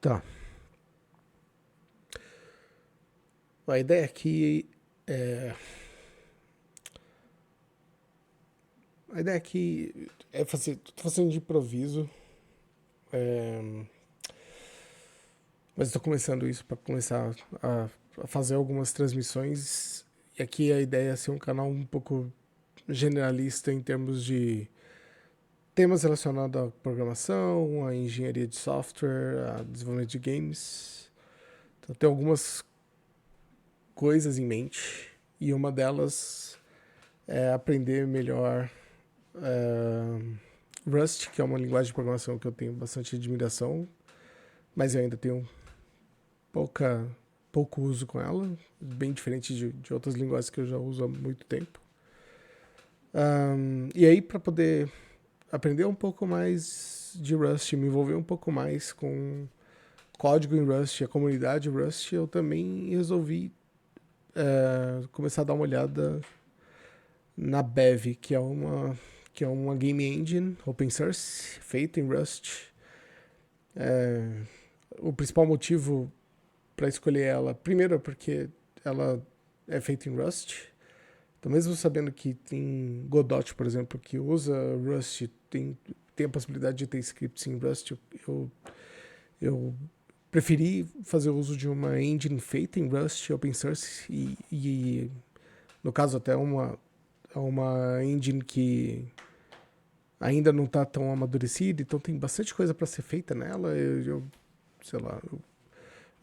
Tá. A ideia aqui é. A ideia aqui é fazer. Tô fazendo de improviso. é, mas estou começando isso para começar a fazer algumas transmissões. E aqui a ideia é ser um canal um pouco generalista em termos de temas relacionados à programação, à engenharia de software, a desenvolvimento de games. Então, tem algumas coisas em mente. E uma delas é aprender melhor Rust, que é uma linguagem de programação que eu tenho bastante admiração, mas eu ainda tenho pouca, pouco uso com ela, bem diferente de outras linguagens que eu já uso há muito tempo. E aí, para poder aprender um pouco mais de Rust, me envolver um pouco mais com código em Rust, a comunidade Rust, eu também resolvi começar a dar uma olhada na Bev, que é uma game engine open source feita em Rust. O principal motivo para escolher ela, primeiro é porque ela é feita em Rust. Então, mesmo sabendo que tem Godot, por exemplo, que usa Rust, tem a possibilidade de ter scripts em Rust, eu preferi fazer uso de uma engine feita em Rust open source e no caso até uma engine que ainda não está tão amadurecida, então tem bastante coisa para ser feita nela. Sei lá,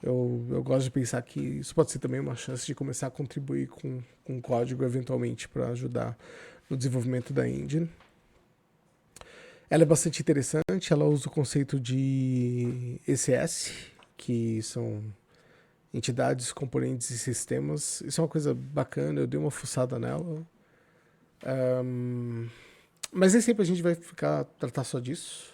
eu gosto de pensar que isso pode ser também uma chance de começar a contribuir com código eventualmente para ajudar no desenvolvimento da engine. Ela é bastante interessante, ela usa o conceito de ECS, que são entidades, componentes e sistemas. Isso é uma coisa bacana, eu dei uma fuçada nela. Mas nem sempre a gente vai tratar só disso.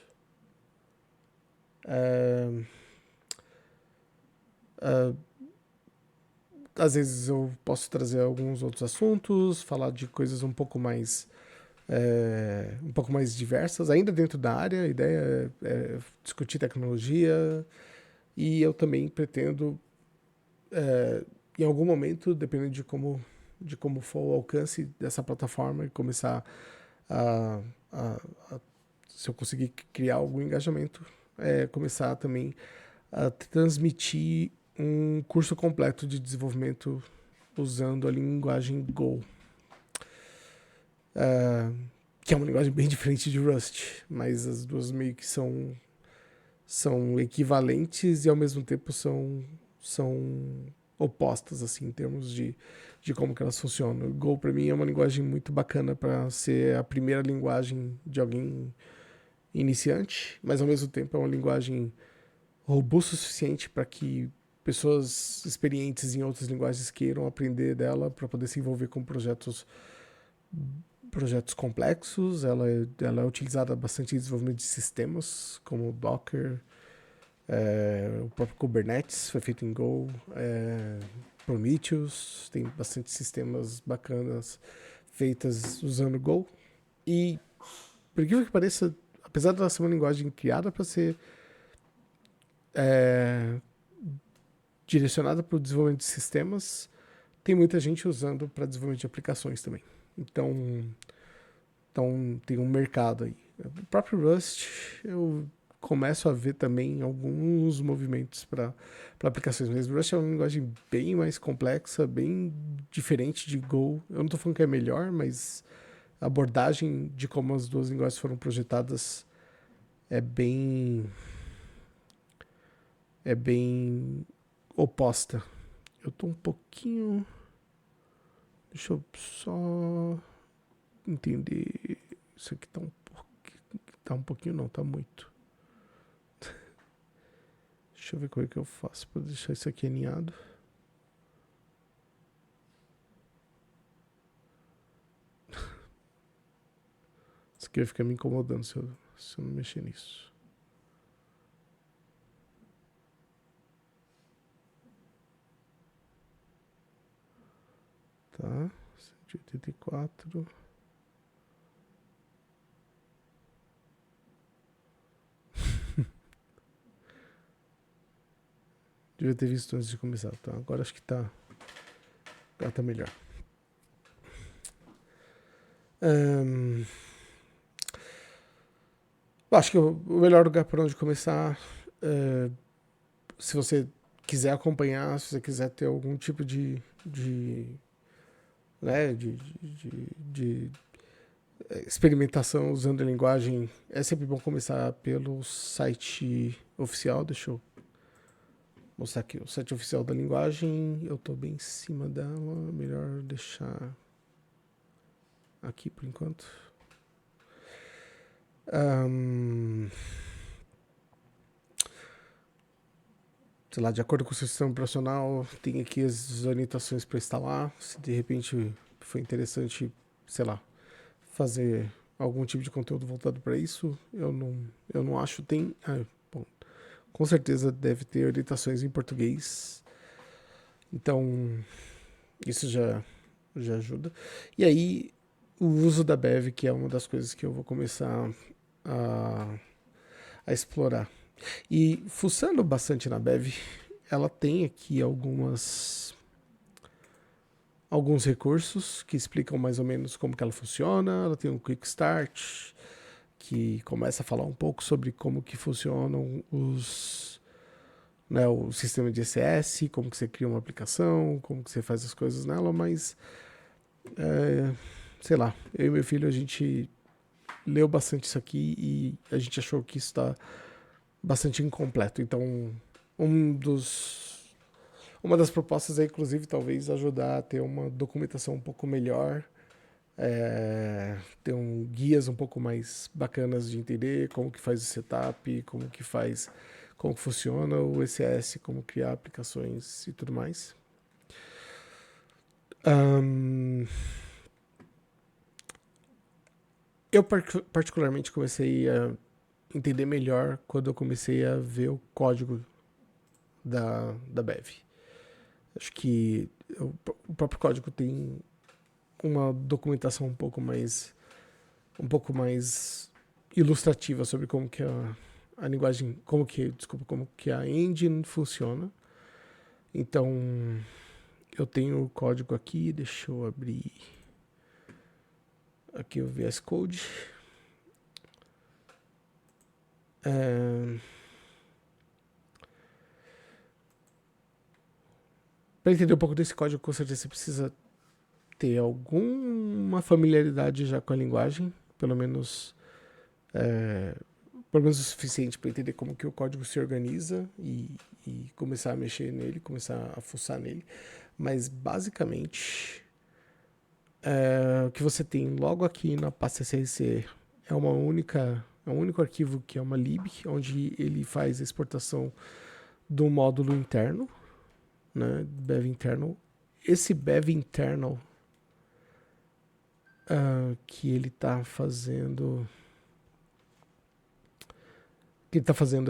Às vezes eu posso trazer alguns outros assuntos, falar de coisas um pouco mais diversas, ainda dentro da área. A ideia é discutir tecnologia e eu também pretendo, em algum momento, dependendo de como for o alcance dessa plataforma, e começar a, a, a se eu conseguir criar algum engajamento, começar também a transmitir um curso completo de desenvolvimento usando a linguagem Go, que é uma linguagem bem diferente de Rust, mas as duas meio que são equivalentes e ao mesmo tempo são opostas assim em termos de como que elas funcionam. O Go para mim é uma linguagem muito bacana para ser a primeira linguagem de alguém iniciante, mas ao mesmo tempo é uma linguagem robusta o suficiente para que pessoas experientes em outras linguagens queiram aprender dela para poder se envolver com projetos complexos. Ela é utilizada bastante em desenvolvimento de sistemas, como Docker, o próprio Kubernetes foi feito em Go, Prometheus, tem bastante sistemas bacanas feitas usando Go. E, por incrível que pareça, apesar de ela ser uma linguagem criada para ser é, direcionada para o desenvolvimento de sistemas, tem muita gente usando para desenvolvimento de aplicações também. Então tem um mercado aí. O próprio Rust, eu começo a ver também alguns movimentos para aplicações, mas Rust é uma linguagem bem mais complexa, bem diferente de Go. Eu não estou falando que é melhor, mas a abordagem de como as duas linguagens foram projetadas é bem oposta. Eu tô um pouquinho. Deixa eu só entender. Isso aqui tá um pouquinho. Tá um pouquinho, não, tá muito. Deixa eu ver como é que eu faço pra deixar isso aqui alinhado. Isso aqui vai ficar me incomodando se eu não mexer nisso. Tá. 184. Devia ter visto antes de começar. Então agora acho que tá melhor. Acho que o melhor lugar para onde começar, se você quiser acompanhar, se você quiser ter algum tipo né, de experimentação usando a linguagem, é sempre bom começar pelo site oficial. Deixa eu mostrar aqui o site oficial da linguagem. Eu estou bem em cima dela, melhor deixar aqui por enquanto. Sei lá, de acordo com o seu sistema operacional, tem aqui as orientações para instalar. Se de repente foi interessante, sei lá, fazer algum tipo de conteúdo voltado para isso, eu não acho. Tem, bom, com certeza deve ter orientações em português. Então, isso já ajuda. E aí, o uso da Bev, que é uma das coisas que eu vou começar a explorar. E fuçando bastante na Bev, ela tem aqui alguns recursos que explicam mais ou menos como que ela funciona. Ela tem um Quick Start, que começa a falar um pouco sobre como que funcionam o sistema de SS, como que você cria uma aplicação, como que você faz as coisas nela, mas sei lá, eu e meu filho, a gente leu bastante isso aqui e a gente achou que isso está bastante incompleto. Então, uma das propostas é, inclusive, talvez ajudar a ter uma documentação um pouco melhor, ter guias um pouco mais bacanas de entender como que faz o setup, como que funciona o ECS, como criar aplicações e tudo mais. Eu particularmente comecei a entender melhor quando eu comecei a ver o código da Bev. Acho que o próprio código tem uma documentação um pouco mais ilustrativa sobre como que a linguagem, como que a engine funciona. Então, eu tenho o código aqui, deixa eu abrir aqui o VS Code. Para entender um pouco desse código, com certeza você precisa ter alguma familiaridade já com a linguagem, pelo menos o suficiente para entender como que o código se organiza e começar a mexer nele, começar a fuçar nele. Mas basicamente o que você tem logo aqui na pasta src é um único arquivo que é uma lib, onde ele faz a exportação do módulo interno, né, Bev internal. Esse Bev internal que ele está fazendo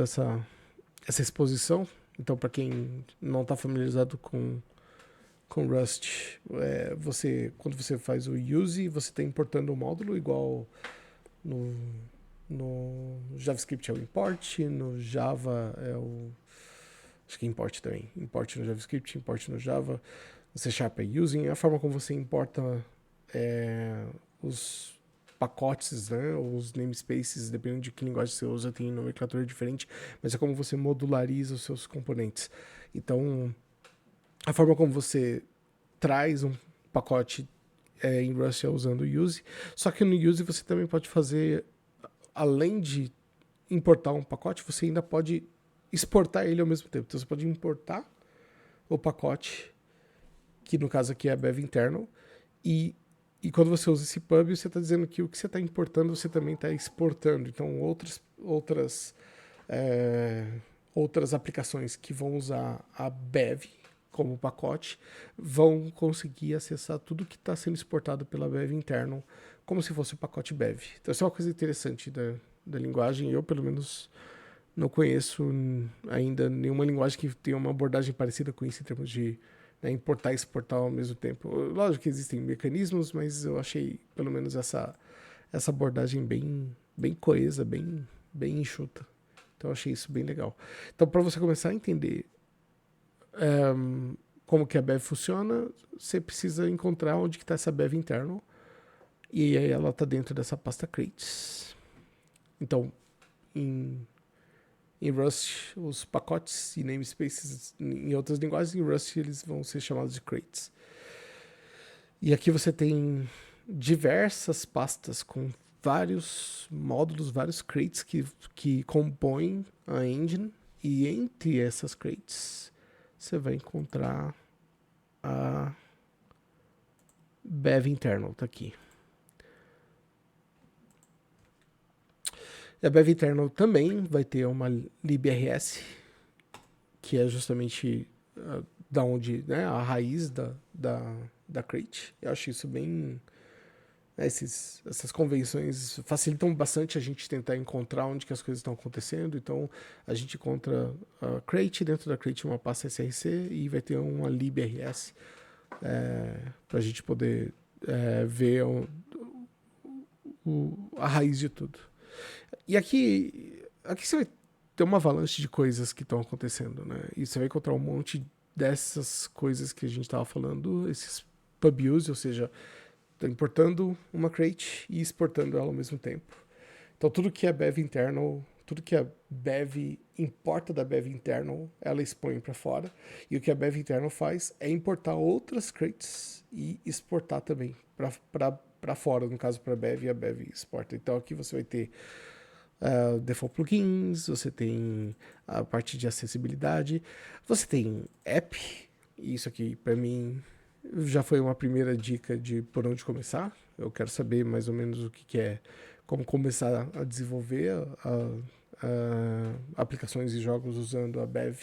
essa exposição. Então, para quem não está familiarizado com Rust, quando você faz o use, você está importando o módulo igual no JavaScript é o import, no Java é o... acho que é import também. Import no JavaScript, import no Java. No C# é using. A forma como você importa os pacotes, né, os namespaces, dependendo de que linguagem você usa, tem nomenclatura diferente, mas é como você modulariza os seus componentes. Então, a forma como você traz um pacote em Rust é usando o use, só que no use você também pode fazer, além de importar um pacote, você ainda pode exportar ele ao mesmo tempo. Então você pode importar o pacote, que no caso aqui é a Bev internal, e quando você usa esse pub, você está dizendo que o que você está importando, você também está exportando. Então, outras aplicações que vão usar a Bev como pacote vão conseguir acessar tudo que está sendo exportado pela Bev internal, como se fosse o pacote Bev. Então, isso é uma coisa interessante da linguagem. Eu, pelo menos, não conheço ainda nenhuma linguagem que tenha uma abordagem parecida com isso em termos de importar e exportar ao mesmo tempo. Lógico que existem mecanismos, mas eu achei pelo menos essa abordagem bem coesa, bem enxuta. Então eu achei isso bem legal. Então, para você começar a entender como que a Bev funciona, você precisa encontrar onde que está essa Bev internal, e aí ela está dentro dessa pasta crates. Então, em Rust, os pacotes e namespaces em outras linguagens, em Rust eles vão ser chamados de crates. E aqui você tem diversas pastas com vários módulos, vários crates que compõem a engine. E entre essas crates, você vai encontrar a Bev Internal, tá aqui. E a Bev Internal também vai ter uma librs, que é justamente da onde, né, a raiz da crate. Eu acho isso bem... essas convenções facilitam bastante a gente tentar encontrar onde que as coisas estão acontecendo. Então, a gente encontra a crate, dentro da crate uma pasta SRC e vai ter uma librs para a gente poder ver a raiz de tudo. E aqui você vai ter uma avalanche de coisas que estão acontecendo, né? E você vai encontrar um monte dessas coisas que a gente estava falando, esses pub use, ou seja, tá importando uma crate e exportando ela ao mesmo tempo. Então tudo que é Bev internal, tudo que a Bev importa da Bev internal, ela expõe para fora. E o que a Bev internal faz é importar outras crates e exportar também para fora, no caso para a Bev, e a Bev exporta. Então aqui você vai ter default plugins, você tem a parte de acessibilidade, você tem app, e isso aqui para mim já foi uma primeira dica de por onde começar. Eu quero saber mais ou menos o que é, como começar a desenvolver aplicações e jogos usando a Bev.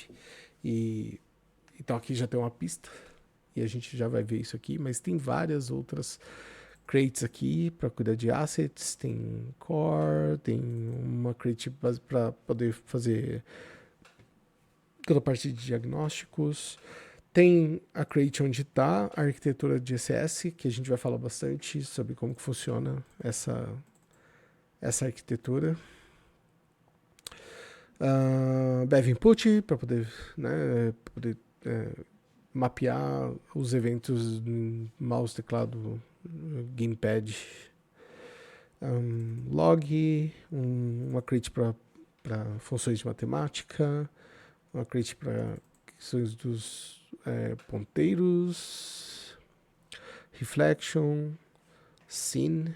Então aqui já tem uma pista e a gente já vai ver isso aqui, mas tem várias outras crates aqui para cuidar de assets, tem core, tem uma crate para poder fazer toda a parte de diagnósticos. Tem a crate onde está a arquitetura de ECS, que a gente vai falar bastante sobre como que funciona essa arquitetura. Bev Input, para poder, né, mapear os eventos em mouse, teclado, gamepad. Log, uma crate para funções de matemática, uma crate para questões dos ponteiros, reflection, scene.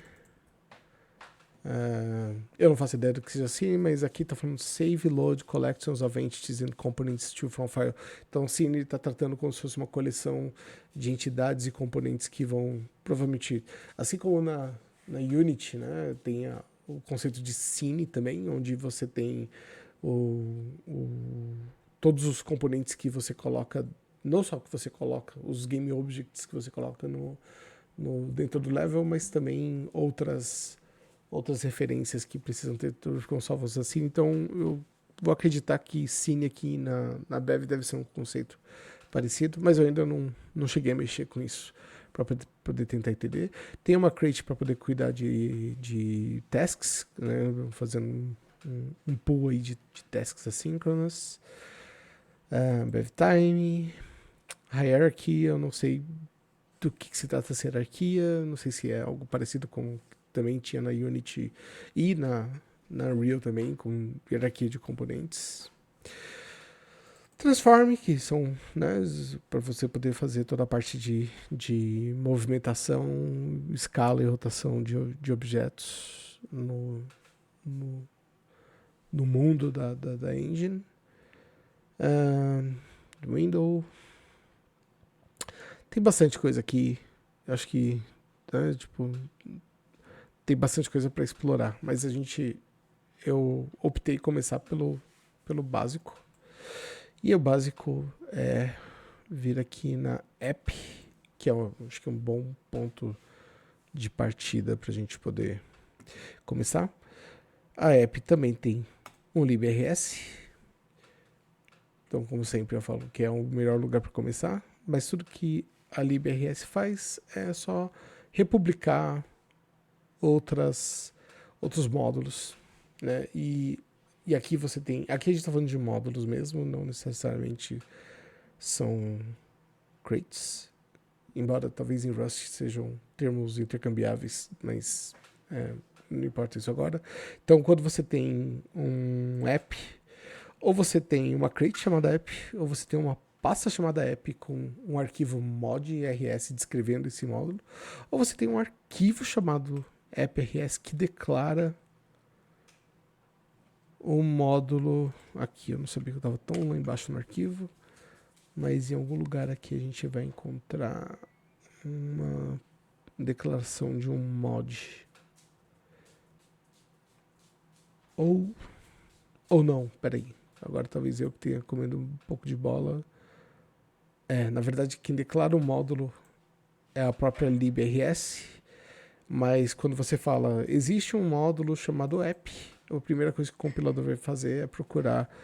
Eu não faço ideia do que seja scene, mas aqui está falando save, load, collections of entities and components to from file. Então, scene está tratando como se fosse uma coleção de entidades e componentes que vão provavelmente, assim como na Unity, né, tem o conceito de scene também, onde você tem todos os componentes que você coloca, não só que você coloca, os game objects que você coloca dentro do level, mas também outras referências que precisam ter como salvos assim. Então eu vou acreditar que Cine aqui na Bev deve ser um conceito parecido, mas eu ainda não cheguei a mexer com isso para poder tentar entender. Tem uma crate para poder cuidar de tasks, né, fazendo um pool aí de tasks assíncronas. Bev Time, Hierarchy, eu não sei do que se trata essa hierarquia, não sei se é algo parecido com também tinha na Unity e na Unreal também, com hierarquia de componentes. Transform, que são, né, para você poder fazer toda a parte de movimentação, escala e rotação de objetos no mundo da engine. Window. Tem bastante coisa aqui. Eu acho que, né, tipo, tem bastante coisa para explorar, mas eu optei começar pelo básico. E o básico é vir aqui na app, que acho que é um bom ponto de partida para a gente poder começar. A app também tem um librs. Então, como sempre, eu falo que é o melhor lugar para começar. Mas tudo que a librs faz é só republicar outros módulos, né? E aqui você tem... Aqui a gente está falando de módulos mesmo, não necessariamente são crates, embora talvez em Rust sejam termos intercambiáveis, mas não importa isso agora. Então, quando você tem um app, ou você tem uma crate chamada app, ou você tem uma pasta chamada app com um arquivo mod.rs descrevendo esse módulo, ou você tem um arquivo chamado app.rs que declara o módulo aqui. Eu não sabia que eu estava tão lá embaixo no arquivo, mas em algum lugar aqui a gente vai encontrar uma declaração de um mod. Ou não, peraí. Agora talvez eu que tenha comendo um pouco de bola. Na verdade, quem declara o módulo é a própria librs, mas quando você fala, existe um módulo chamado app, a primeira coisa que o compilador vai fazer é procurar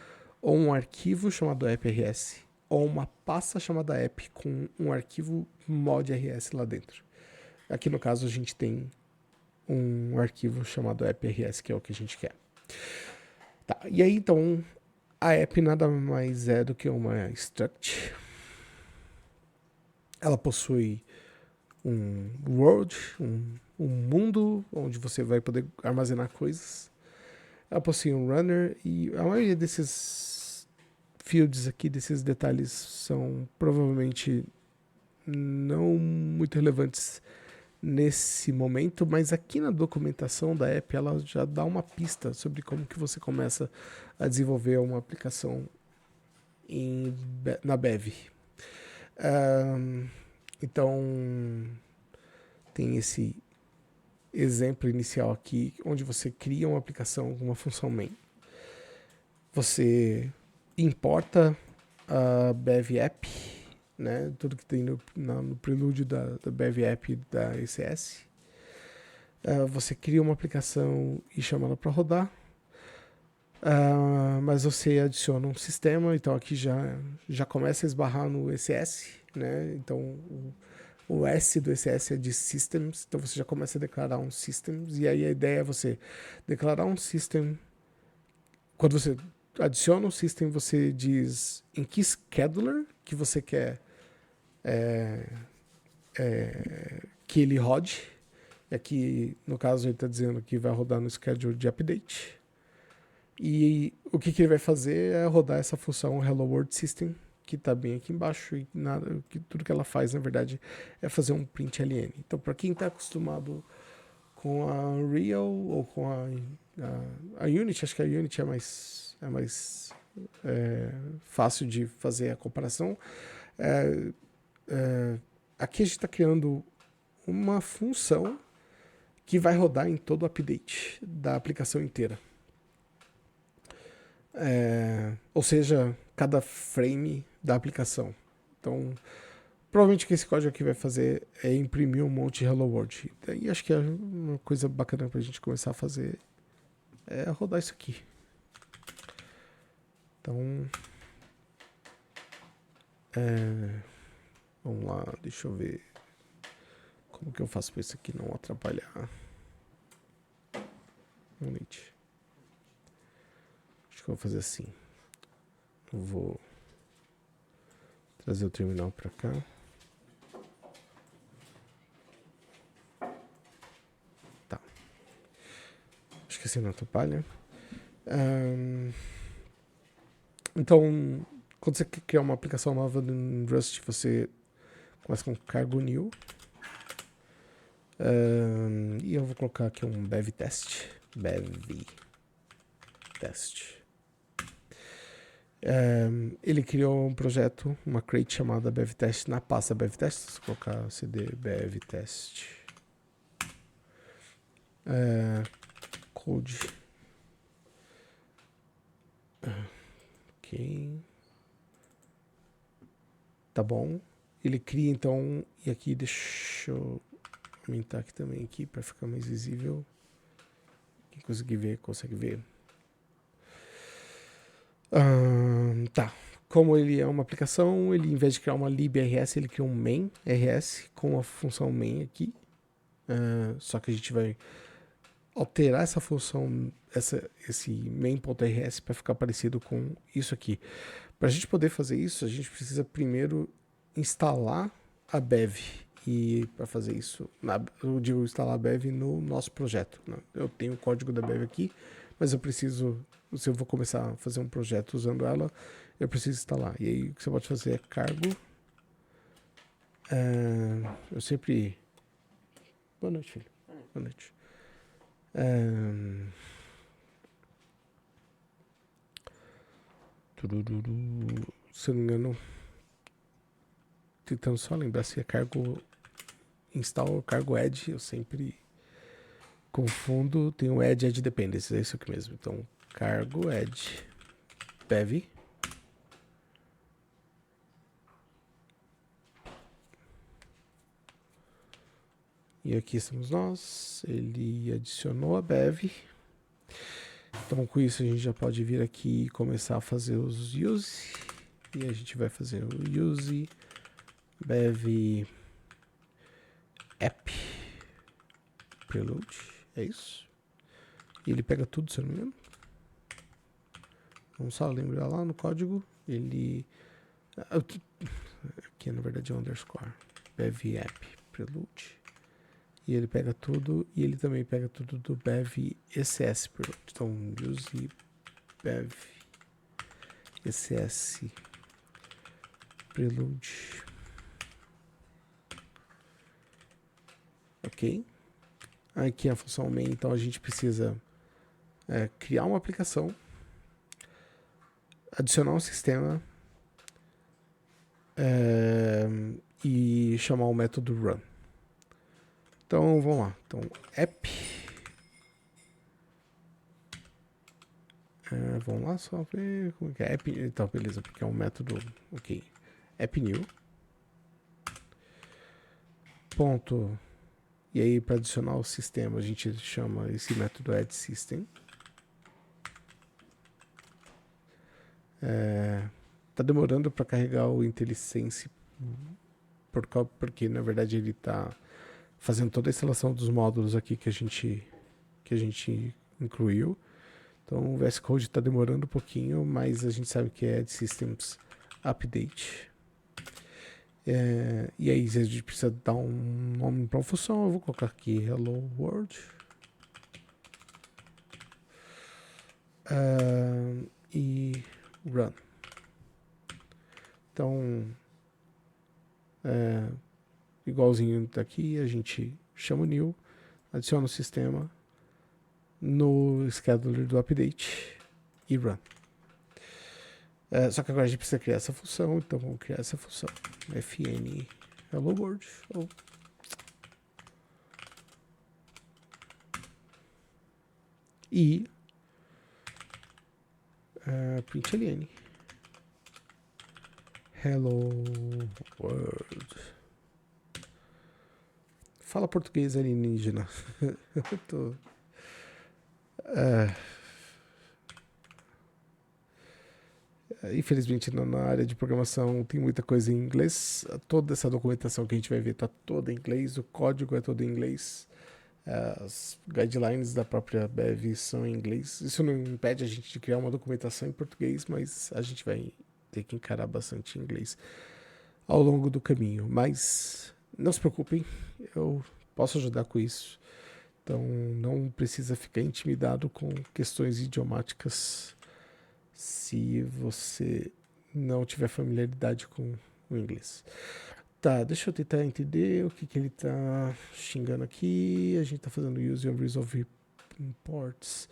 ou um arquivo chamado app.rs, ou uma pasta chamada app com um arquivo mod.rs lá dentro. Aqui no caso a gente tem um arquivo chamado app.rs, que é o que a gente quer. Tá, e aí então a app nada mais é do que uma struct. Ela possui um world, um mundo onde você vai poder armazenar coisas. Ela possui um runner e a maioria desses fields aqui, desses detalhes, são provavelmente não muito relevantes nesse momento, mas aqui na documentação da app ela já dá uma pista sobre como que você começa a desenvolver uma aplicação na Bev. Então tem esse exemplo inicial aqui, onde você cria uma aplicação com uma função main. Você importa a Bev App, né, tudo que tem no prelúdio da Bev App e da ECS. Você cria uma aplicação e chama ela para rodar. Mas você adiciona um sistema, então aqui já começa a esbarrar no ECS, né? Então o S do ECS é de Systems, então você já começa a declarar um Systems, e aí a ideia é você declarar um System. Quando você adiciona um System, você diz em que scheduler que você quer que ele rode. E aqui, no caso, ele está dizendo que vai rodar no schedule de update. E o que ele vai fazer é rodar essa função Hello World System, que está bem aqui embaixo, e tudo que ela faz, na verdade, é fazer um print ln. Então, para quem está acostumado com a Unreal ou com a Unity, acho que a Unity é mais fácil de fazer a comparação. Aqui a gente está criando uma função que vai rodar em todo o update da aplicação inteira. Ou seja, cada frame da aplicação. Então, provavelmente o que esse código aqui vai fazer é imprimir um monte de Hello World. E acho que é uma coisa bacana para a gente começar a fazer é rodar isso aqui. Então, vamos lá, deixa eu ver como que eu faço para isso aqui não atrapalhar. Unity. Acho que eu vou fazer assim. Eu vou trazer o terminal para cá. Tá. Acho que assim não atrapalha. Então, quando você quer criar uma aplicação nova no Rust, você começa com cargo new. E eu vou colocar aqui um bev test. Bev test. Ele criou um projeto, uma crate chamada bevtest na pasta bevtest. Se colocar cd bevtest code. Ok. Tá bom. Ele cria então, e aqui deixa eu aumentar aqui também aqui para ficar mais visível. Quem conseguir ver, consegue ver. Tá. Como ele é uma aplicação, ele em vez de criar uma librs, ele cria um main rs com a função main aqui. Só que a gente vai alterar essa função, esse main.rs para ficar parecido com isso aqui. Para a gente poder fazer isso, a gente precisa primeiro instalar a Bev. E para fazer isso, eu digo instalar a Bev no nosso projeto, né? Eu tenho o código da Bev aqui, mas eu preciso, se eu vou começar a fazer um projeto usando ela, eu preciso instalar. E aí o que você pode fazer é cargo. Eu sempre... Boa noite, filho. Boa noite. Se eu não me engano, tentando só lembrar se é cargo install ou cargo add, eu sempre confundo. Tem o add dependencies, é isso aqui mesmo. Então, cargo add bev. E aqui estamos nós. Ele adicionou a bev. Então, com isso, a gente já pode vir aqui e começar a fazer os use. E a gente vai fazer o use bev app preload. É isso. E ele pega tudo, se eu não me engano. Vamos só lembrar lá no código. Ele... Aqui na verdade é underscore. Bev app prelude. E ele pega tudo. E ele também pega tudo do bev ess prelude. Então, use bev ess prelude. Ok. Aqui é a função main. Então a gente precisa criar uma aplicação, adicionar um sistema e chamar o método run. Então vamos lá. Então app. Vamos lá só ver como que é app. Então beleza, porque é um método. Ok. App new. Ponto. E aí para adicionar o sistema a gente chama esse método add system. Tá demorando para carregar o IntelliSense porque na verdade ele está fazendo toda a instalação dos módulos aqui que a gente incluiu. Então o VS Code está demorando um pouquinho, mas a gente sabe que é de Systems Update. E aí a gente precisa dar um nome para uma função. Eu vou colocar aqui Hello World. E Run. Então, igualzinho daqui, a gente chama o new, adiciona o sistema no scheduler do update e run. Só que agora a gente precisa criar essa função, então vamos criar essa função. fn hello world. E println hello world. Fala português alienígena. Eu tô... Infelizmente na área de programação tem muita coisa em inglês. Toda essa documentação que a gente vai ver está toda em inglês, o código é todo em inglês, as guidelines da própria Bev são em inglês. Isso não impede a gente de criar uma documentação em português, mas a gente vai ter que encarar bastante inglês ao longo do caminho. Mas não se preocupem, eu posso ajudar com isso. Então não precisa ficar intimidado com questões idiomáticas se você não tiver familiaridade com o inglês. Tá, deixa eu tentar entender o que ele tá xingando aqui. A gente tá fazendo use of resolve imports.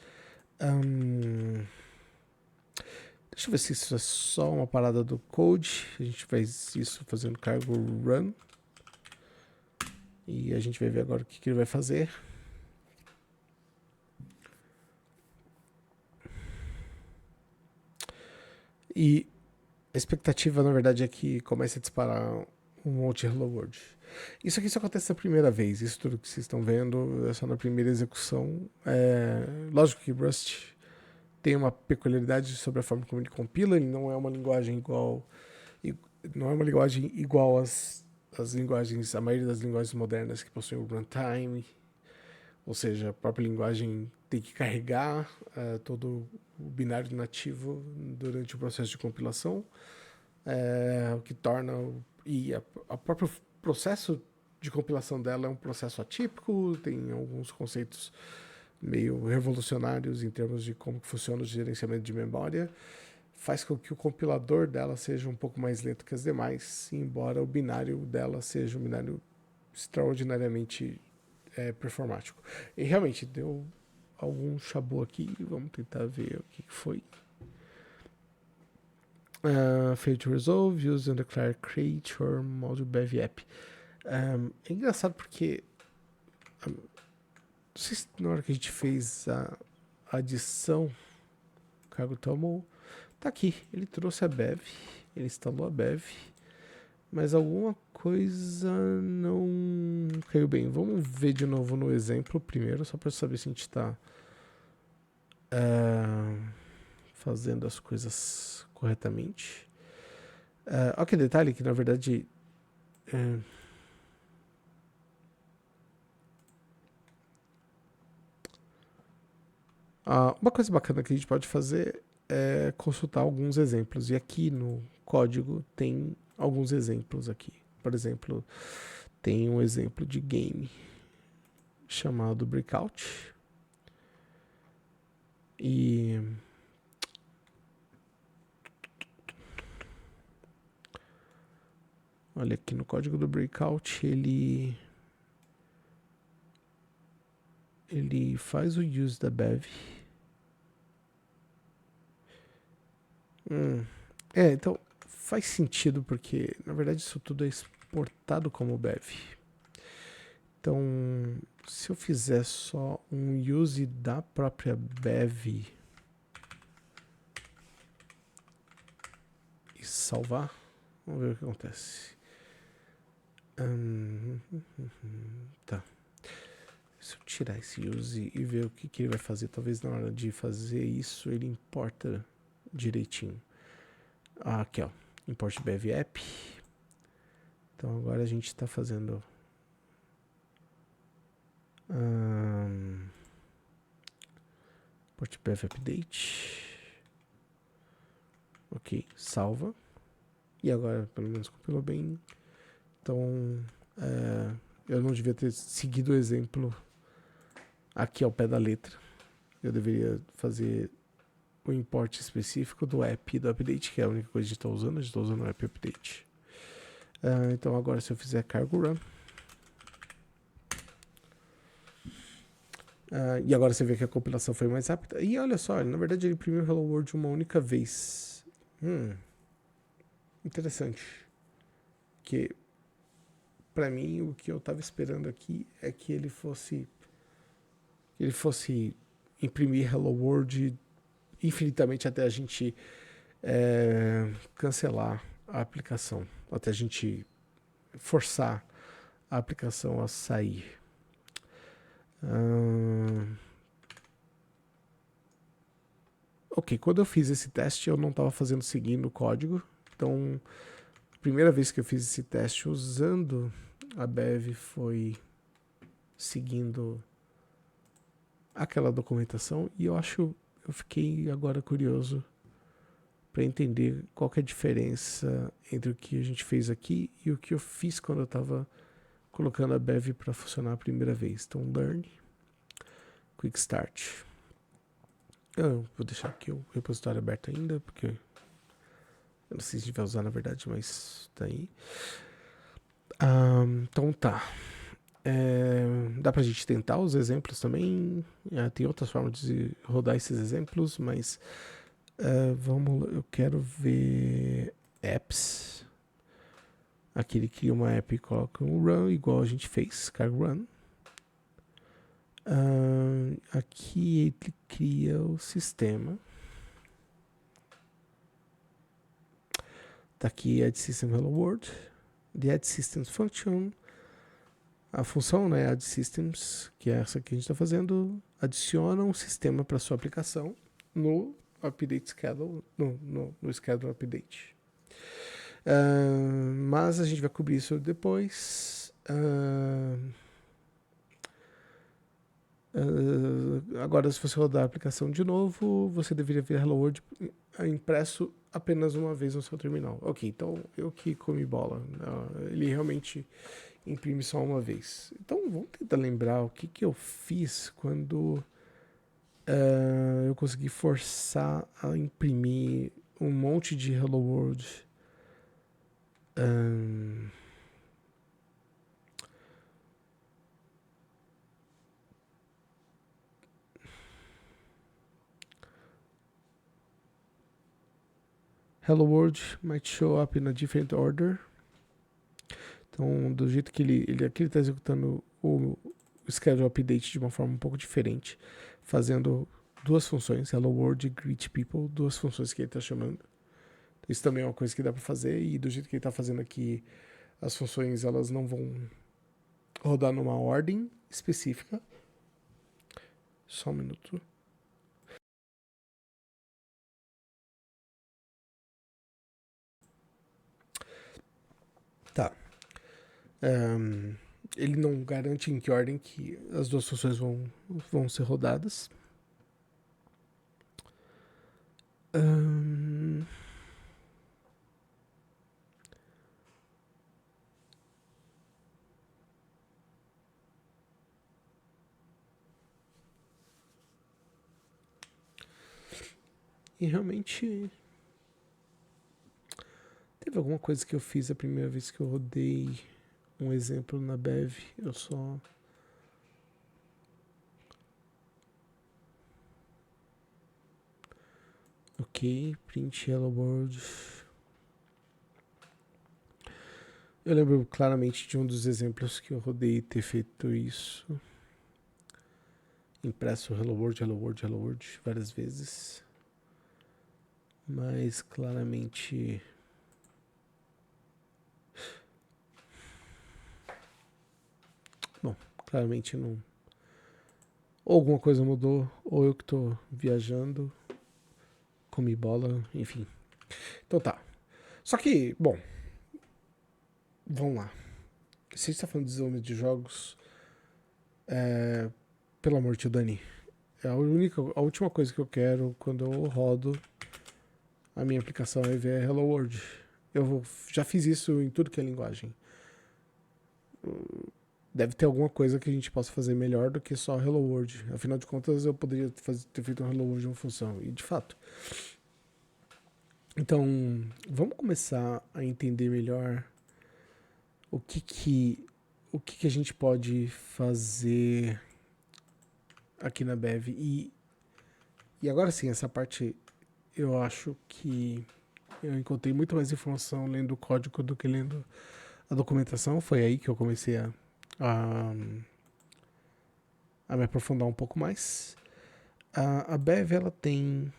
Deixa eu ver se isso é só uma parada do code. A gente faz isso fazendo cargo run. E a gente vai ver agora o que ele vai fazer. E a expectativa, na verdade, é que comece a disparar um monte de Hello World. Isso aqui só acontece a primeira vez. Isso tudo que vocês estão vendo é só na primeira execução. Lógico que Rust tem uma peculiaridade sobre a forma como ele compila. Ele não é uma linguagem igual... Não é uma linguagem igual às linguagens... A maioria das linguagens modernas que possuem o runtime. ou seja, a própria linguagem tem que carregar todo o binário nativo durante o processo de compilação, o que torna a próprio processo de compilação dela é um processo atípico, tem alguns conceitos meio revolucionários em termos de como que funciona o gerenciamento de memória, faz com que o compilador dela seja um pouco mais lento que as demais, embora o binário dela seja um binário extraordinariamente performático. E realmente deu algum chabu aqui, vamos tentar ver o que foi. Fail to resolve, use and declare creature module BevApp. É engraçado porque não sei se na hora que a gente fez a adição, o cargo tomou, tá aqui, ele trouxe a Bev, ele instalou a Bev, mas alguma coisa não caiu bem. Vamos ver de novo no exemplo primeiro, só para saber se a gente está fazendo as coisas corretamente. Olha que detalhe que na verdade uma coisa bacana que a gente pode fazer é consultar alguns exemplos. E aqui no código tem alguns exemplos aqui. Por exemplo, tem um exemplo de game chamado Breakout. E olha aqui no código do Breakout, ele faz o use da Bev. Então faz sentido porque na verdade isso tudo é exportado como Bev. Então, se eu fizer só um use da própria Bev e salvar, vamos ver o que acontece. Tá. Se eu tirar esse use e ver o que ele vai fazer, talvez na hora de fazer isso ele importa direitinho. Aqui ó, import BevApp. Então agora a gente está fazendo import bev update. Ok, salva. E agora pelo menos compilou bem. Então eu não devia ter seguido o exemplo aqui ao pé da letra. Eu deveria fazer o import específico do app e do update, que é a única coisa que a gente está usando. A gente está usando o app update. Então agora se eu fizer cargo run, e agora você vê que a compilação foi mais rápida. E olha só, na verdade ele imprimiu Hello World uma única vez. Interessante. Que para mim o que eu estava esperando aqui é que ele fosse imprimir Hello World infinitamente até a gente cancelar a aplicação, até a gente forçar a aplicação a sair. Ok, quando eu fiz esse teste eu não estava fazendo seguindo o código, então a primeira vez que eu fiz esse teste usando a Bev foi seguindo aquela documentação e eu fiquei agora curioso para entender qual que é a diferença entre o que a gente fez aqui e o que eu fiz quando eu estava colocando a Bev para funcionar a primeira vez. Então, learn, quick start. Eu vou deixar aqui o repositório aberto ainda, porque eu não sei se a gente vai usar na verdade, mas tá aí. Então tá. Dá pra gente tentar os exemplos também. Tem outras formas de rodar esses exemplos, mas eu quero ver apps. Aqui ele cria uma app e coloca um run, igual a gente fez, cargo run. Aqui ele cria o sistema. Tá aqui add system hello world. The add systems function. A função, né, add systems, que é essa que a gente está fazendo, adiciona um sistema para sua aplicação no update schedule, no schedule update. Mas a gente vai cobrir isso depois. Agora, se você rodar a aplicação de novo, você deveria ver Hello World impresso apenas uma vez no seu terminal. Ok, então eu que comi bola. Ele realmente imprime só uma vez. Então vamos tentar lembrar o que eu fiz quando eu consegui forçar a imprimir um monte de Hello World. Hello World might show up in a different order. Então, do jeito que aqui ele está executando o schedule update de uma forma um pouco diferente, fazendo duas funções, Hello World e Greet People, duas funções que ele está chamando. Isso também é uma coisa que dá para fazer, e do jeito que ele está fazendo aqui, as funções elas não vão rodar numa ordem específica. Só um minuto. Tá. Ele não garante em que ordem que as duas funções vão ser rodadas. E realmente teve alguma coisa que eu fiz a primeira vez que eu rodei um exemplo na Bev. Eu só... Ok, print Hello World. Eu lembro claramente de um dos exemplos que eu rodei ter feito isso. Impresso Hello World, Hello World, Hello World várias vezes. Mas claramente... Bom, claramente não... Ou alguma coisa mudou, ou eu que tô viajando, comi bola, enfim. Então tá. Só que, bom, vamos lá. Se a gente tá falando de desenvolvimento de jogos, pelo amor de Deus, Dani, é a última coisa que eu quero quando eu rodo a minha aplicação é ver Hello World. Eu já fiz isso em tudo que é linguagem. Deve ter alguma coisa que a gente possa fazer melhor do que só Hello World. Afinal de contas, eu poderia ter feito um Hello World de uma função. E de fato. Então, vamos começar a entender melhor o que a gente pode fazer aqui na Bev. E agora sim, essa parte eu acho que eu encontrei muito mais informação lendo o código do que lendo a documentação. Foi aí que eu comecei a me aprofundar um pouco mais. A Bev, ela tem...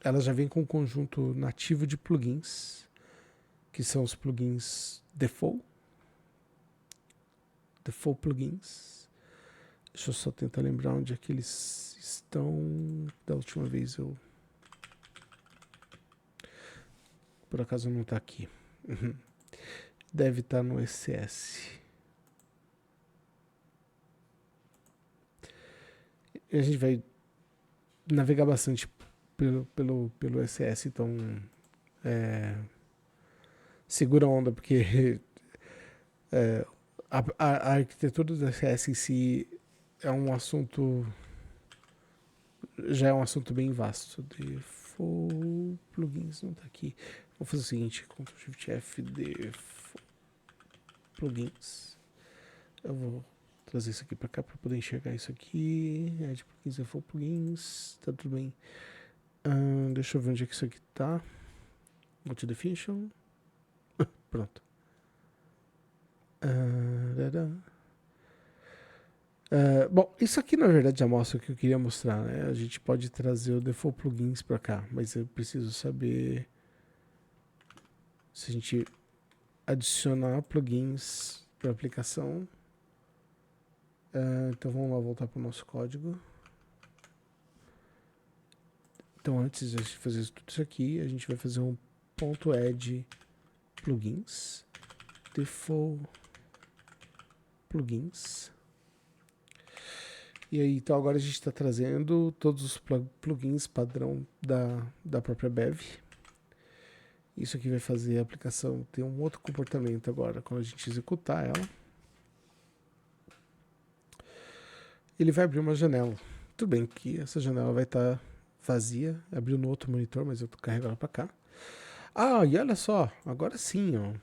ela já vem com um conjunto nativo de plugins, que são os plugins default plugins. Deixa eu só tentar lembrar onde é que eles estão. Da última vez eu... Por acaso não está aqui. Deve estar no ECS. E a gente vai navegar bastante pelo ECS, então segura a onda, porque a arquitetura do ECS em si é um assunto... Já é um assunto bem vasto. Default plugins não tá aqui. Vou fazer o seguinte: Ctrl Shift F, default plugins. Eu vou trazer isso aqui pra cá pra poder enxergar isso aqui. Add plugins, default plugins. Tá tudo bem. Deixa eu ver onde é que isso aqui tá. Go to definition. Pronto. Bom, isso aqui na verdade já mostra o que eu queria mostrar, né? A gente pode trazer o default plugins para cá, mas eu preciso saber se a gente adicionar plugins para a aplicação. Então vamos lá voltar para o nosso código. Então antes de fazer tudo isso aqui, a gente vai fazer um .add plugins, default plugins. E aí, então agora a gente está trazendo todos os plugins padrão da própria Bev. Isso aqui vai fazer a aplicação ter um outro comportamento agora quando a gente executar ela. Ele vai abrir uma janela. Tudo bem que essa janela vai estar vazia, abriu no outro monitor, mas eu carrego ela para cá. E olha só, agora sim, ó,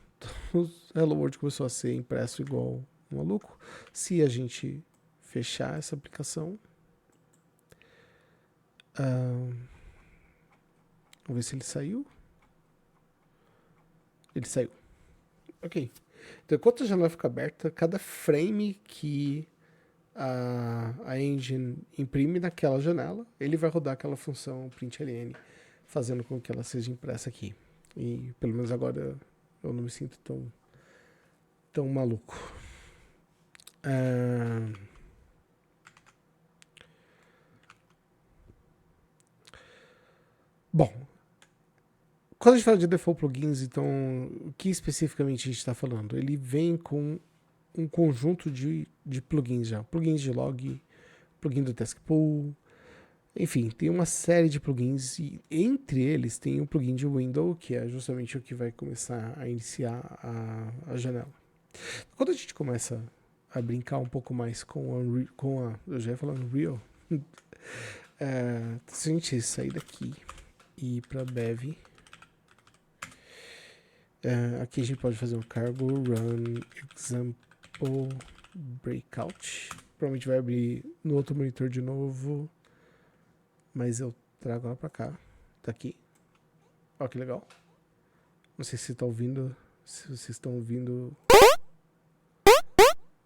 o Hello World começou a ser impresso igual um maluco. Se a gente fechar essa aplicação, vamos ver se ele saiu. Ele saiu. Ok. Então, enquanto a janela fica aberta, cada frame que a engine imprime naquela janela, ele vai rodar aquela função println, fazendo com que ela seja impressa aqui. E pelo menos agora eu não me sinto tão maluco. Bom, quando a gente fala de default plugins, então o que especificamente a gente está falando? Ele vem com um conjunto de plugins já. Plugins de log, plugin do task pool, enfim, tem uma série de plugins e entre eles tem um plugin de window, que é justamente o que vai começar a iniciar a janela. Quando a gente começa a brincar um pouco mais com a eu já ia falar Unreal, se a gente sair daqui e ir para Bev, aqui a gente pode fazer um cargo run example breakout. Provavelmente vai abrir no outro monitor de novo, mas eu trago ela pra cá. Tá aqui. Ó, que legal. Não sei se você tá ouvindo. Se vocês estão ouvindo.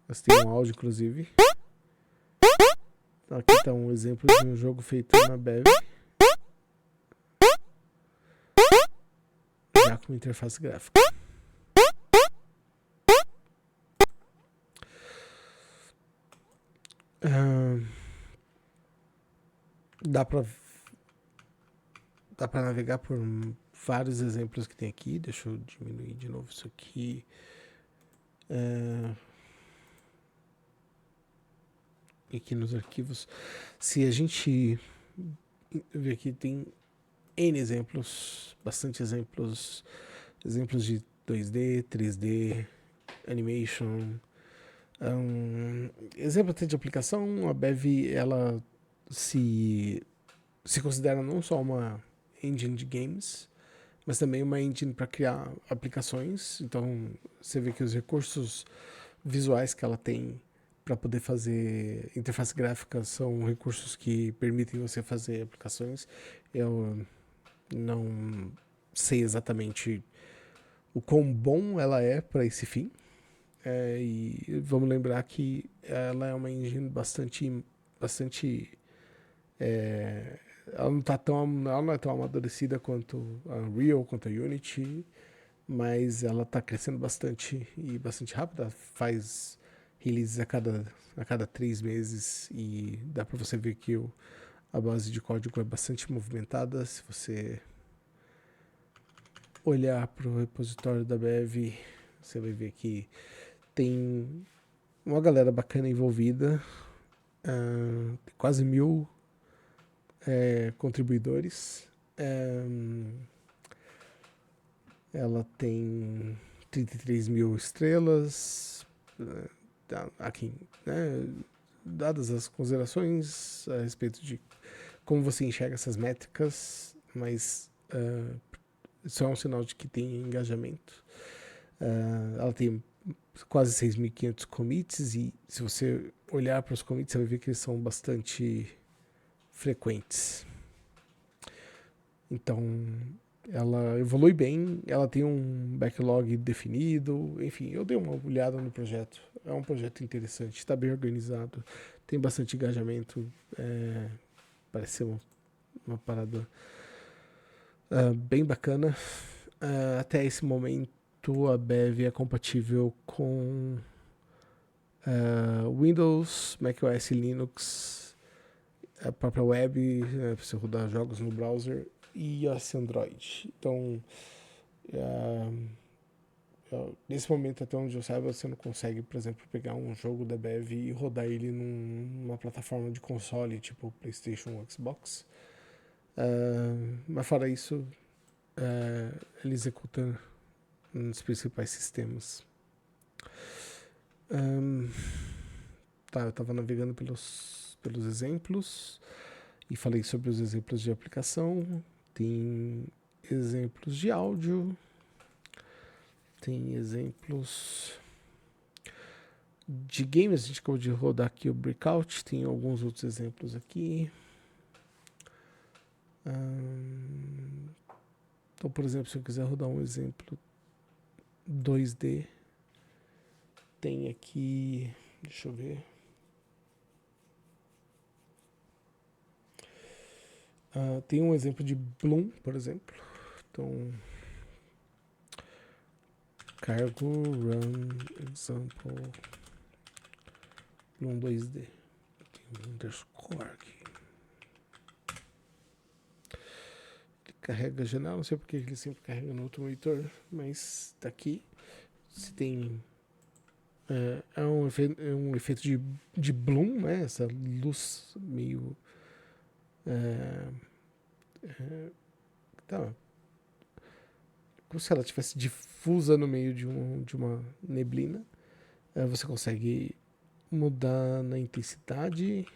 Mas tem um áudio, inclusive. Aqui tá um exemplo de um jogo feito na Bev. Já com interface gráfica. Dá pra navegar por vários exemplos que tem aqui. Deixa eu diminuir de novo isso aqui. Aqui nos arquivos. Se a gente ver aqui, tem N exemplos, bastante exemplos de 2D, 3D, animation. Exemplo até de aplicação, a Bev, ela se considera não só uma engine de games, mas também uma engine para criar aplicações. Então, você vê que os recursos visuais que ela tem para poder fazer interface gráfica são recursos que permitem você fazer aplicações. Eu não sei exatamente o quão bom ela é para esse fim. E vamos lembrar que ela é uma engine bastante ela não é tão amadurecida quanto a Unreal, quanto a Unity, mas ela está crescendo bastante e bastante rápida. Faz releases a cada 3 meses e dá para você ver que a base de código é bastante movimentada. Se você olhar para o repositório da Bev, você vai ver que tem uma galera bacana envolvida, tem quase 1000 contribuidores. Ela tem 33 mil estrelas. Aqui, né, dadas as considerações a respeito de como você enxerga essas métricas, mas isso é um sinal de que tem engajamento. Ela tem quase 6.500 commits e se você olhar para os commits, você vai ver que eles são bastante frequentes. Então, ela evolui bem, ela tem um backlog definido, enfim, eu dei uma olhada no projeto. É um projeto interessante, está bem organizado, tem bastante engajamento, parece ser uma parada bem bacana. Até esse momento, a Bev é compatível com Windows, macOS e Linux, a própria web, para você rodar jogos no browser, e iOS Android. Então, nesse momento, até onde eu saiba, você não consegue, por exemplo, pegar um jogo da Bev e rodar ele numa plataforma de console, tipo PlayStation ou Xbox. Mas fora isso, ele executa nos principais sistemas. Tá, eu estava navegando pelos exemplos e falei sobre os exemplos de aplicação. Tem exemplos de áudio, tem exemplos de games. A gente acabou de rodar aqui o Breakout, tem alguns outros exemplos aqui. Então, por exemplo, se eu quiser rodar um exemplo 2D, tem aqui, deixa eu ver. Tem um exemplo de Bloom, por exemplo. Então, cargo run example Bloom 2D. Tem um underscore aqui. Ele carrega a janela, não sei porque ele sempre carrega no outro monitor, mas tá aqui. Se tem é um efeito de bloom, né? Essa luz meio tá, como se ela estivesse difusa no meio de uma neblina. Você consegue mudar na intensidade. Deixa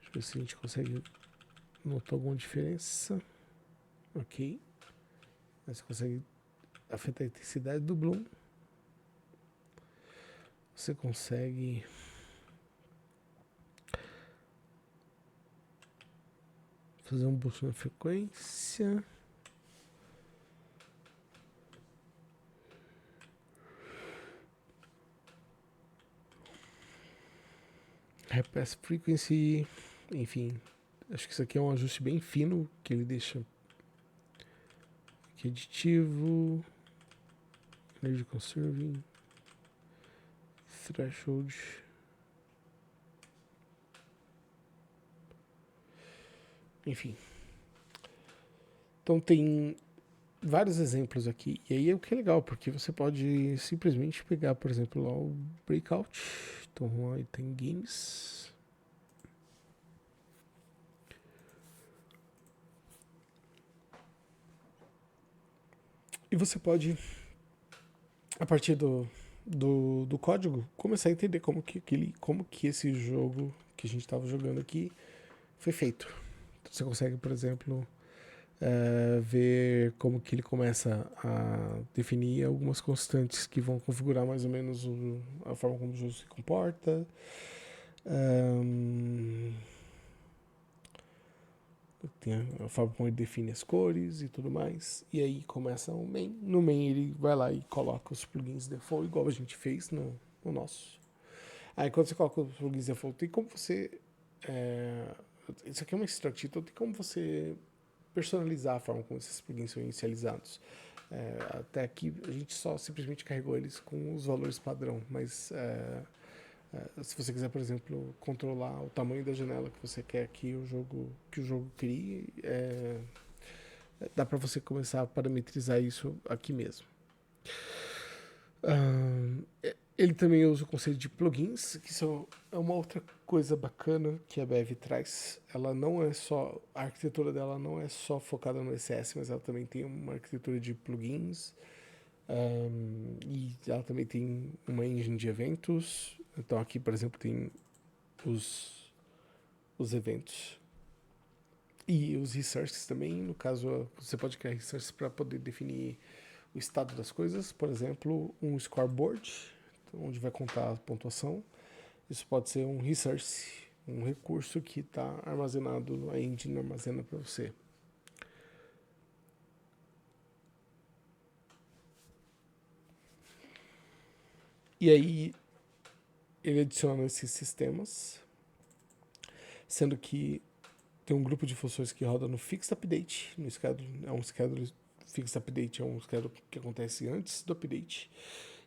eu ver se a gente consegue notar alguma diferença. Ok. Você consegue afetar a intensidade do bloom. Você consegue fazer um boost na frequência. Repass frequency. Enfim, acho que isso aqui é um ajuste bem fino que ele deixa. Aqui aditivo. Energy conserving. Threshold. Enfim. Então tem vários exemplos aqui. E aí é o que é legal, porque você pode simplesmente pegar, por exemplo, lá o Breakout. Então aí tem games. E você pode, a partir do código, começar a entender como que esse jogo que a gente estava jogando aqui foi feito. Então você consegue, por exemplo, ver como que ele começa a definir algumas constantes que vão configurar mais ou menos a forma como o jogo se comporta. Tem a forma como ele define as cores e tudo mais. E aí começa o main. No main ele vai lá e coloca os plugins default, igual a gente fez no nosso. Aí quando você coloca os plugins default, tem como você... isso aqui é uma struct, então tem como você personalizar a forma como esses plugins são inicializados. Até aqui a gente só simplesmente carregou eles com os valores padrão, mas se você quiser, por exemplo, controlar o tamanho da janela que você quer que o jogo crie, dá para você começar a parametrizar isso aqui mesmo. Ele também usa o conceito de plugins, que é uma outra coisa bacana que a Bev traz. Ela não é só, a arquitetura dela não é só focada no ECS, mas ela também tem uma arquitetura de plugins. E ela também tem uma engine de eventos. Então aqui, por exemplo, tem os eventos e os resources também. No caso, você pode criar resources para poder definir o estado das coisas. Por exemplo, um scoreboard, onde vai contar a pontuação. Isso pode ser um resource, um recurso que está armazenado, a engine armazena para você. E aí ele adiciona esses sistemas, sendo que tem um grupo de funções que roda no Fixed Update, no schedule, Fixed Update é um schedule que acontece antes do update,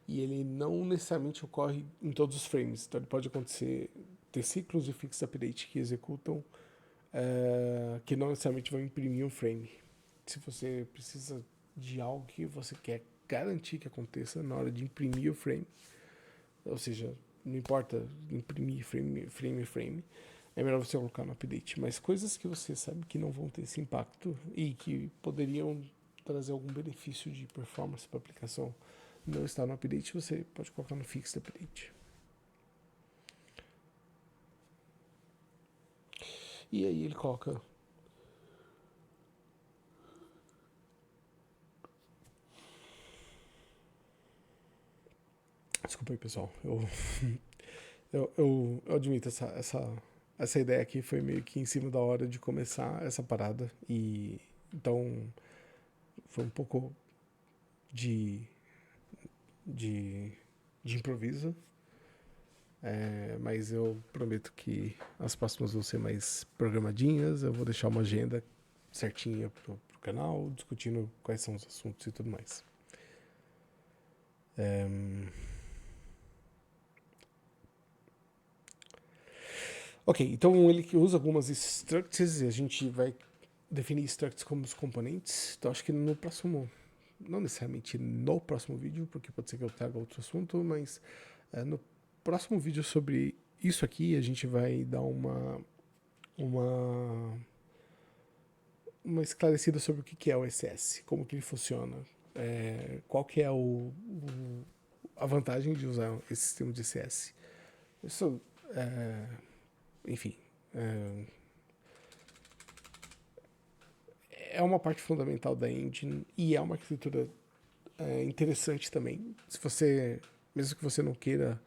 e ele não necessariamente ocorre em todos os frames, então ele pode ter ciclos de Fixed Update que executam, que não necessariamente vão imprimir um frame. Se você precisa de algo que você quer garantir que aconteça na hora de imprimir o frame. Ou seja, não importa imprimir frame, é melhor você colocar no update. Mas coisas que você sabe que não vão ter esse impacto e que poderiam trazer algum benefício de performance para a aplicação não está no update, você pode colocar no fixed update. E aí ele coloca... Desculpa aí, pessoal. Eu admito, essa ideia aqui foi meio que em cima da hora de começar essa parada. E então foi um pouco de improviso. Mas eu prometo que as próximas vão ser mais programadinhas. Eu vou deixar uma agenda certinha pro canal, discutindo quais são os assuntos e tudo mais. Ok, então ele usa algumas structs e a gente vai definir structs como os componentes. Então acho que no próximo, não necessariamente no próximo vídeo, porque pode ser que eu traga outro assunto, mas no próximo vídeo sobre isso aqui a gente vai dar uma esclarecida sobre o que é o SS, como que ele funciona, qual que é a vantagem de usar esse sistema de SS. Isso, enfim, é uma parte fundamental da engine e é uma arquitetura interessante também. Se você, mesmo que você não queira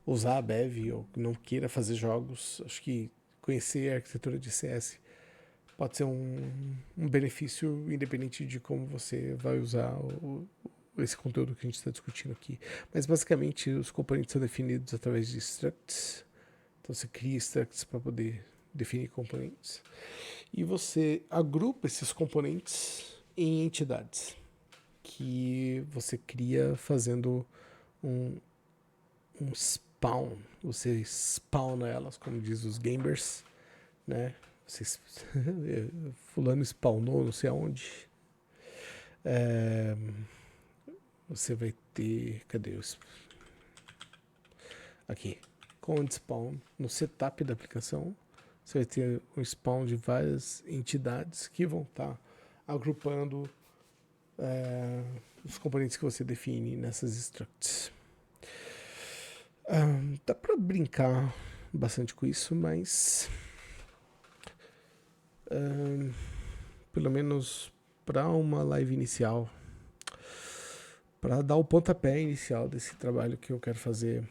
usar a Bev ou não queira fazer jogos, acho que conhecer a arquitetura de CS pode ser um benefício independente de como você vai usar esse conteúdo que a gente está discutindo aqui. Mas basicamente os componentes são definidos através de structs. Então você cria structs para poder definir componentes. E você agrupa esses componentes em entidades que você cria fazendo um spawn. Você spawna elas, como diz os gamers, né? Fulano spawnou não sei aonde. Você vai ter... Cadê os... Aqui. Com spawn no setup da aplicação, você vai ter um spawn de várias entidades que vão estar agrupando os componentes que você define nessas structs. Dá para brincar bastante com isso, mas pelo menos para uma live inicial, para dar o pontapé inicial desse trabalho que eu quero fazer,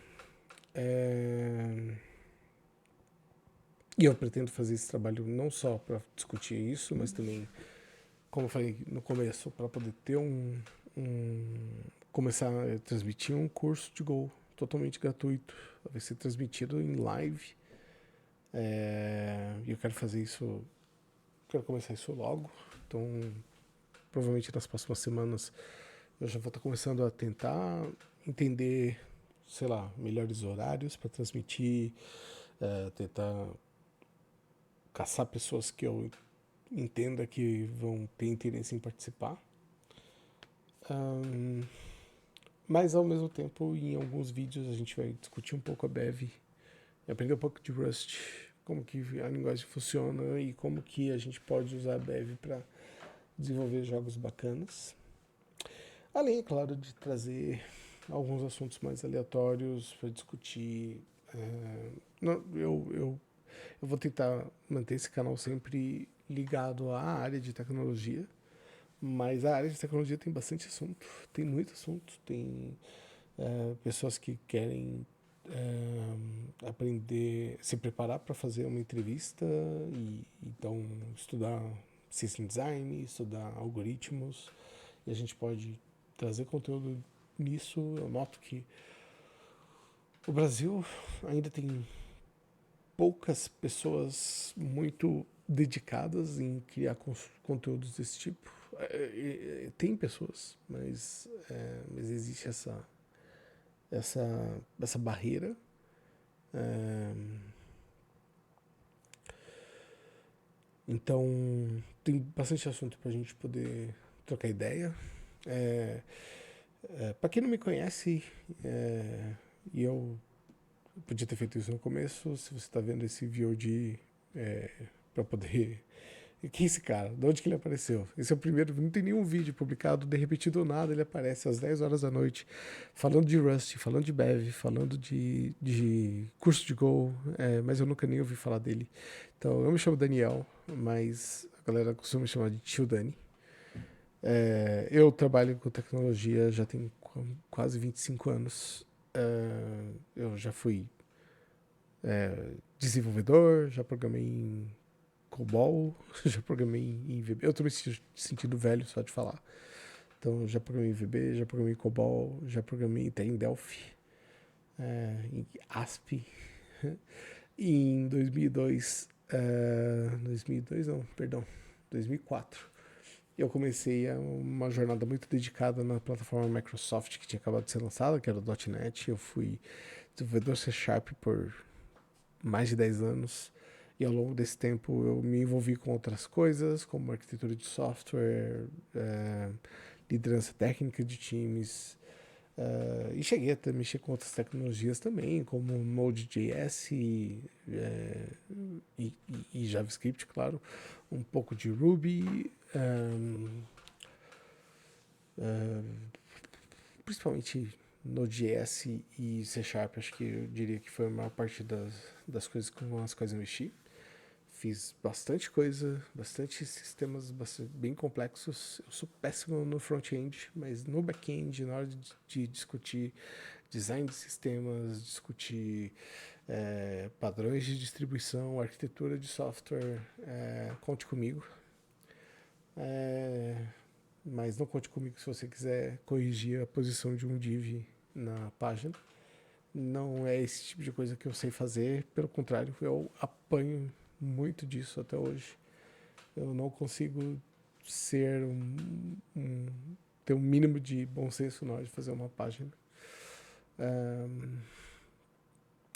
e eu pretendo fazer esse trabalho não só para discutir isso, mas também, como eu falei no começo, para poder ter começar a transmitir um curso de Go totalmente gratuito. Vai ser transmitido em live. E eu quero fazer isso, quero começar isso logo. Então, provavelmente nas próximas semanas eu já vou estar começando a tentar entender, sei lá, melhores horários para transmitir, tentar caçar pessoas que eu entenda que vão ter interesse em participar. Mas ao mesmo tempo, em alguns vídeos a gente vai discutir um pouco a Bev, aprender um pouco de Rust, como que a linguagem funciona e como que a gente pode usar a Bev para desenvolver jogos bacanas. Além, é claro, de trazer alguns assuntos mais aleatórios para discutir. Eu vou tentar manter esse canal sempre ligado à área de tecnologia, mas a área de tecnologia tem bastante assunto, tem muito assunto, tem pessoas que querem aprender, se preparar para fazer uma entrevista e então estudar system design, estudar algoritmos, e a gente pode trazer conteúdo nisso. Eu noto que o Brasil ainda tem poucas pessoas muito dedicadas em criar conteúdos desse tipo. Tem pessoas, mas existe essa barreira. Então tem bastante assunto para a gente poder trocar ideia. Para quem não me conhece, e eu podia ter feito isso no começo, se você está vendo esse VOD para poder. Quem é esse cara? De onde que ele apareceu? Esse é o primeiro, não tem nenhum vídeo publicado, de repente do nada ele aparece às 10 horas da noite, falando de Rust, falando de Bev, falando de curso de Go, mas eu nunca nem ouvi falar dele. Então eu me chamo Daniel, mas a galera costuma me chamar de Tio Dani. Eu trabalho com tecnologia já tem quase 25 anos. Eu já fui desenvolvedor, já programei em COBOL, já programei em VB. Eu tô me sentindo velho só de falar. Então, já programei em VB, já programei em COBOL, já programei até em Delphi, em ASP. E em 2002, 2002 não, perdão, 2004, eu comecei uma jornada muito dedicada na plataforma Microsoft que tinha acabado de ser lançada, que era o .NET. Eu fui desenvolvedor C Sharp por mais de 10 anos. E ao longo desse tempo eu me envolvi com outras coisas, como arquitetura de software, liderança técnica de times, e cheguei a mexer com outras tecnologias também, como Node.js e JavaScript, claro, um pouco de Ruby, principalmente Node.js e C Sharp. Acho que eu diria que foi a maior parte das coisas com as quais eu mexi. Fiz bastante coisa, bastante sistemas bem complexos. Eu sou péssimo no front-end, mas no back-end, na hora de discutir design de sistemas, discutir padrões de distribuição, arquitetura de software, conte comigo. Mas não conte comigo se você quiser corrigir a posição de um div na página. Não é esse tipo de coisa que eu sei fazer, pelo contrário, eu apanho muito disso até hoje. Eu não consigo ser ter um mínimo de bom senso na hora de fazer uma página.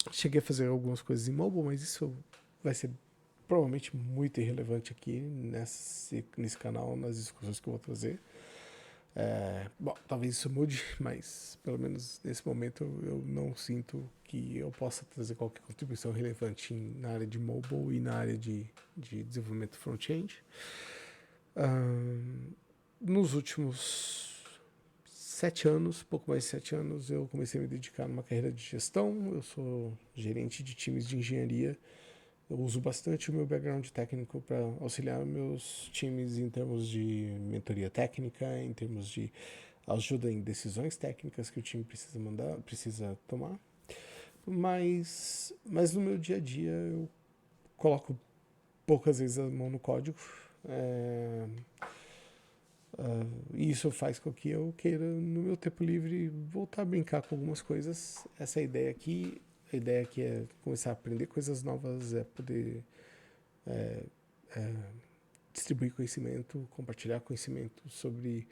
Cheguei a fazer algumas coisas em mobile, mas isso vai ser provavelmente muito irrelevante aqui nesse canal, nas discussões que eu vou trazer. Bom, talvez isso mude, mas pelo menos nesse momento eu não sinto que eu possa trazer qualquer contribuição relevante na área de mobile e na área de desenvolvimento front-end. Nos últimos 7 anos, pouco mais de 7 anos, eu comecei a me dedicar numa carreira de gestão. Eu sou gerente de times de engenharia. Eu uso bastante o meu background técnico para auxiliar meus times em termos de mentoria técnica, em termos de ajuda em decisões técnicas que o time precisa tomar. Mas no meu dia a dia eu coloco poucas vezes a mão no código. E isso faz com que eu queira, no meu tempo livre, voltar a brincar com algumas coisas. Essa é a ideia aqui. A ideia aqui é começar a aprender coisas novas, é poder distribuir conhecimento, compartilhar conhecimento sobre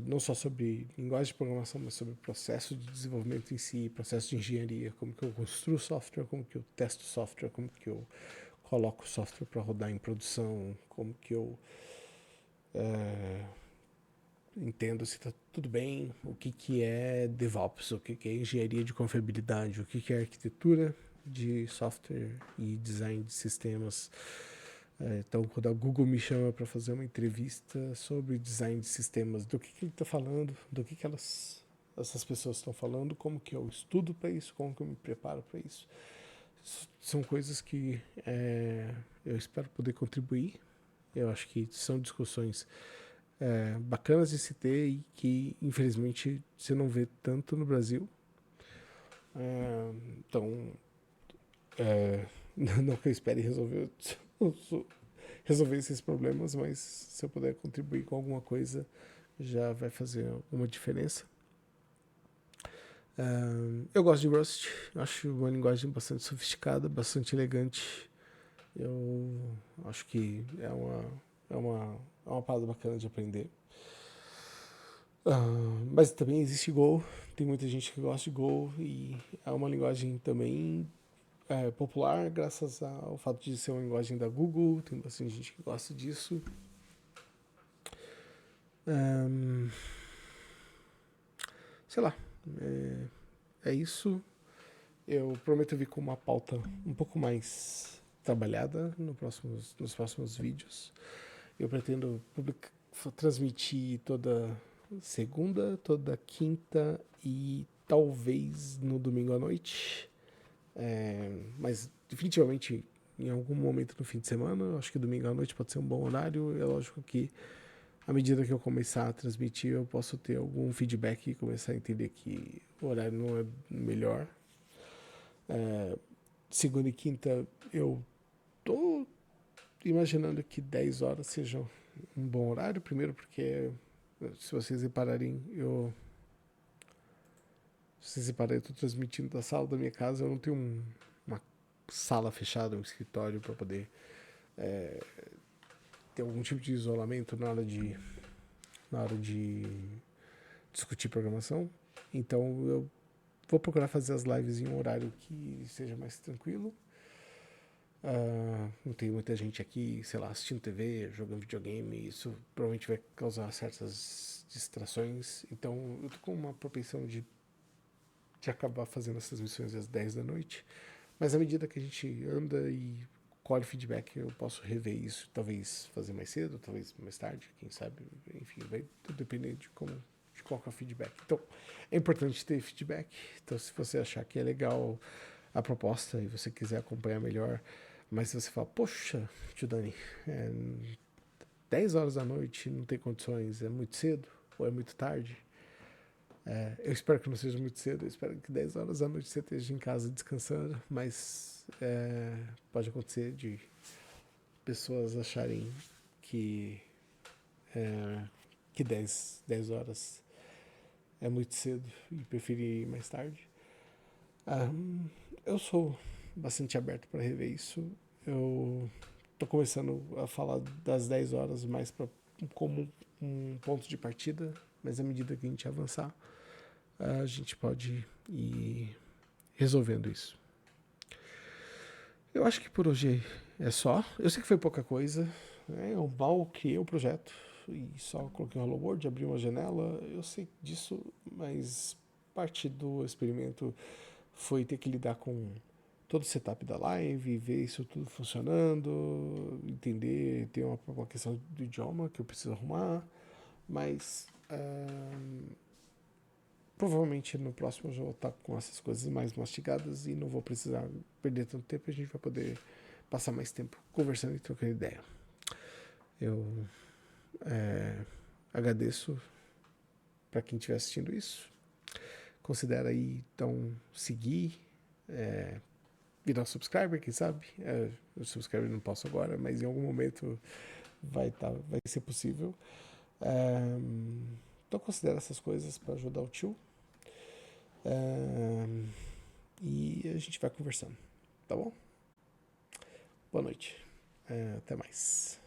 não só sobre linguagem de programação, mas sobre o processo de desenvolvimento em si, processo de engenharia, como que eu construo software, como que eu testo software, como que eu coloco software para rodar em produção, como que eu entendo se está tudo bem, o que é DevOps, o que é engenharia de confiabilidade, o que é arquitetura de software e design de sistemas. Então, quando a Google me chama para fazer uma entrevista sobre design de sistemas, do que ele está falando, do que essas pessoas estão falando, como que eu estudo para isso, como que eu me preparo para isso. São coisas que eu espero poder contribuir. Eu acho que são discussões bacanas de se ter e que, infelizmente, você não vê tanto no Brasil. Então, não que eu espere resolver esses problemas, mas se eu puder contribuir com alguma coisa, já vai fazer uma diferença. Eu gosto de Rust, acho uma linguagem bastante sofisticada, bastante elegante. Eu acho que é uma parada bacana de aprender. Mas também existe Go, tem muita gente que gosta de Go e é uma linguagem também popular, graças ao fato de ser uma linguagem da Google. Tem bastante gente que gosta disso. sei lá, é isso. Eu prometo vir com uma pauta um pouco mais trabalhada nos próximos vídeos. Eu pretendo transmitir toda segunda, toda quinta e talvez no domingo à noite. Mas definitivamente em algum momento no fim de semana. Eu acho que domingo à noite pode ser um bom horário. É lógico que à medida que eu começar a transmitir, eu posso ter algum feedback e começar a entender que o horário não é melhor. Segunda e quinta eu tô imaginando que 10 horas seja um bom horário. Primeiro porque, se vocês repararem, eu tô transmitindo da sala da minha casa. Eu não tenho uma sala fechada, um escritório para poder ter algum tipo de isolamento na hora de discutir programação. Então eu vou procurar fazer as lives em um horário que seja mais tranquilo. Não tem muita gente aqui, sei lá, assistindo TV, jogando videogame. Isso provavelmente vai causar certas distrações. Então eu tô com uma propensão de acabar fazendo essas missões às 10 da noite. Mas à medida que a gente anda e colhe feedback, eu posso rever isso. Talvez fazer mais cedo, talvez mais tarde, quem sabe. Enfim, vai tudo depender de qual que é o feedback. Então, é importante ter feedback. Então, se você achar que é legal a proposta e você quiser acompanhar melhor, mas se você fala, poxa, tio Dani, 10 horas da noite, não tem condições, é muito cedo ou é muito tarde? Eu espero que não seja muito cedo, eu espero que 10 horas da noite você esteja em casa descansando, mas pode acontecer de pessoas acharem que, que 10 horas é muito cedo e preferir ir mais tarde. Eu sou bastante aberto para rever isso. Eu tô começando a falar das 10 horas mais como um ponto de partida, mas à medida que a gente avançar, a gente pode ir resolvendo isso. Eu acho que por hoje é só. Eu sei que foi pouca coisa. Eu mal criei o projeto e só coloquei um Hello World, abri uma janela. Eu sei disso, mas parte do experimento foi ter que lidar com todo o setup da live, ver isso tudo funcionando, entender, tem uma questão do idioma que eu preciso arrumar, mas provavelmente no próximo eu já vou estar com essas coisas mais mastigadas e não vou precisar perder tanto tempo. A gente vai poder passar mais tempo conversando e trocando ideia. Eu agradeço para quem estiver assistindo isso. Considera aí, então, seguir, virar subscriber, quem sabe? O subscriber não posso agora, mas em algum momento vai ser possível. Então considera essas coisas para ajudar o tio. E a gente vai conversando, tá bom? Boa noite. Até mais.